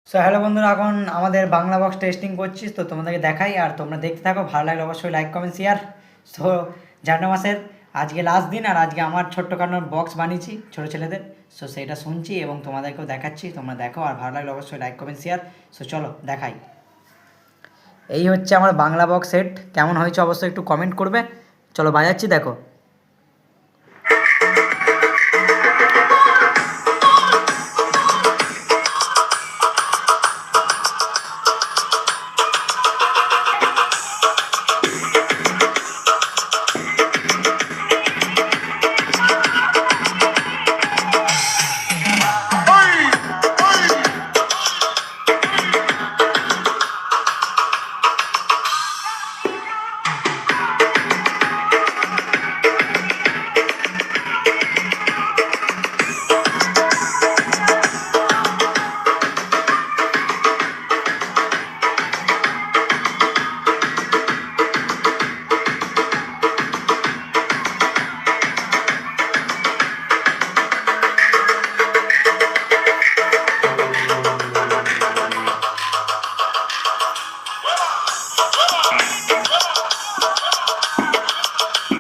So hello বন্ধুরা, এখন আমাদের বাংলা বক্স টেস্টিং করছি, তো তোমাদেরকে দেখাই আর তোমরা দেখতে থাকো। ভালো লাগলে অবশ্যই লাইক কমেন্ট শেয়ার। সো জানুয়ারি মাসের আজকে লাস্ট দিন, আর আজকে আমার ছোট্টখাটো বক্স বানিয়েছি ছোটো ছেলেদের। সো সেটা শুনছি এবং তোমাদেরকেও দেখাচ্ছি, তোমরা দেখো আর ভালো লাগলে অবশ্যই লাইক কমেন্ট শেয়ার। সো চলো দেখাই। এই হচ্ছে আমার বাংলা বক্স সেট, কেমন হয়েছে অবশ্যই একটু কমেন্ট করবে। চলো বাজাচ্ছি, দেখো।